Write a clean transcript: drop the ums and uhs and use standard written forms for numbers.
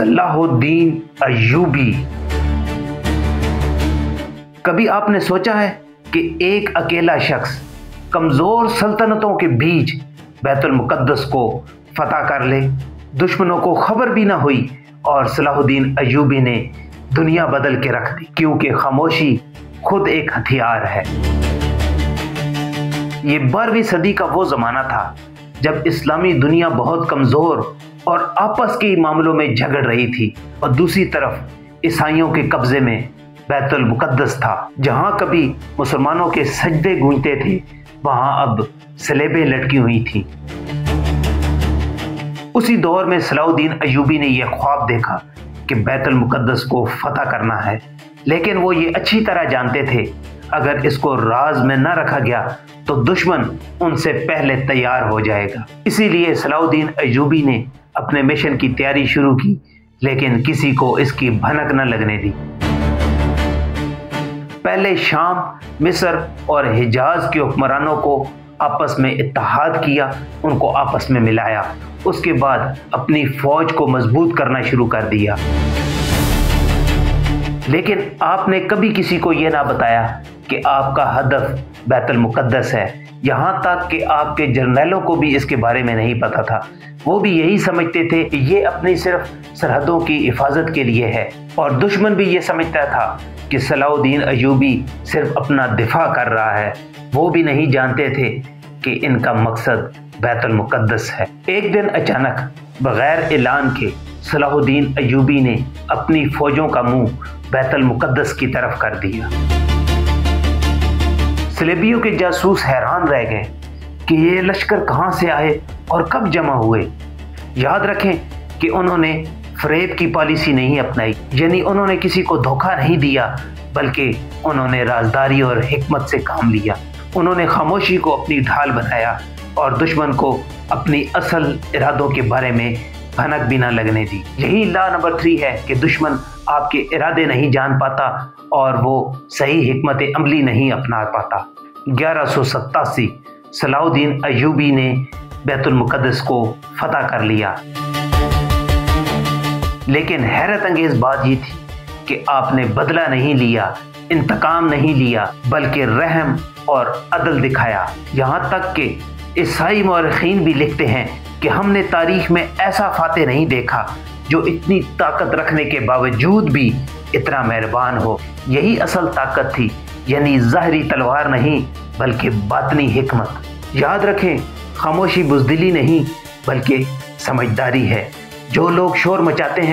Salahuddin Ayyubi. कभी आपने सोचा है कि एक अकेला शख्स कमज़ोर सल्तनतों के बीच बैतुल मुक़द्दस को फतह कर ले? दुश्मनों को खबर भी ना हुई और सलाहुद्दीन अय्यूबी ने दुनिया बदल के रख दी, क्योंकि खामोशी खुद एक हथियार है। ये 12वीं सदी का वो ज़माना था जब इस्लामी दुनिया बहुत कमज़ोर और आपस के मामलों में झगड़ रही थी, और दूसरी तरफ ईसाइयों के कब्ज़े में बैतुल मुक़द्दस था। जहाँ कभी मुसलमानों के सजदे गूंजते थे, वहाँ अब सलेबें लटकी हुई थीं। उसी दौर में सलाहुद्दीन अय्यूबी ने यह ख्वाब देखा कि बैतुल मुक़द्दस को फतह करना है, लेकिन वो ये अच्छी तरह जानते थे अगर इसको राज में न रखा गया तो दुश्मन उनसे पहले तैयार हो जाएगा। इसीलिए सलाहुद्दीन अय्यूबी ने अपने मिशन की तैयारी शुरू की, लेकिन किसी को इसकी भनक न लगने दी। पहले शाम, मिस्र और हिजाज के हुक्मरानों को आपस में इत्तेहाद किया, उनको आपस में मिलाया। उसके बाद अपनी फौज को मजबूत करना शुरू कर दिया। लेकिन आपने कभी किसी को यह ना बताया कि आपका हदफ बैतुल मुक़द्दस है। यहाँ तक कि आपके जर्नैलों को भी इसके बारे में नहीं पता था। वो भी यही समझते थे कि ये अपनी सिर्फ सरहदों की हिफाजत के लिए है, और दुश्मन भी ये समझता था कि सलाहुद्दीन अय्यूबी सिर्फ अपना दिफा कर रहा है। वो भी नहीं जानते थे कि इनका मकसद बैतुल मुक़द्दस है। एक दिन अचानक बगैर ऐलान के सलाहुद्दीन अय्यूबी ने अपनी फौजों का मुंह बैतुल मुक़द्दस की तरफ कर दिया। सलेबियों के जासूस हैरान रह गए कि ये लश्कर कहाँ से आए और कब जमा हुए। याद रखें कि उन्होंने फरेब की पॉलिसी नहीं अपनाई, यानी उन्होंने किसी को धोखा नहीं दिया, बल्कि उन्होंने राजदारी और हिकमत से काम लिया। उन्होंने खामोशी को अपनी ढाल बनाया और दुश्मन को अपनी असल इरादों के बारे में भनक भी ना लगने दी। यही लॉ नंबर 3 है कि दुश्मन आपके इरादे नहीं जान पाता और वो सही हिकमत अमली नहीं अपना पाता। 1187 सलाहुद्दीन अय्यूबी ने बैतुल मुक़द्दस को फतह कर लिया। लेकिन हैरत अंगेज बात ये थी कि आपने बदला नहीं लिया, इंतकाम नहीं लिया, बल्कि रहम और अदल दिखाया। यहाँ तक कि ईसाई मौरखीन भी लिखते हैं कि हमने तारीख में ऐसा फातेह नहीं देखा जो इतनी ताकत रखने के बावजूद भी इतना मेहरबान हो। यही असल ताकत थी, यानी ज़ाहरी तलवार नहीं बल्कि बातनी हिकमत। याद रखें, खामोशी बुज़दिली नहीं बल्कि समझदारी है। जो लोग शोर मचाते हैं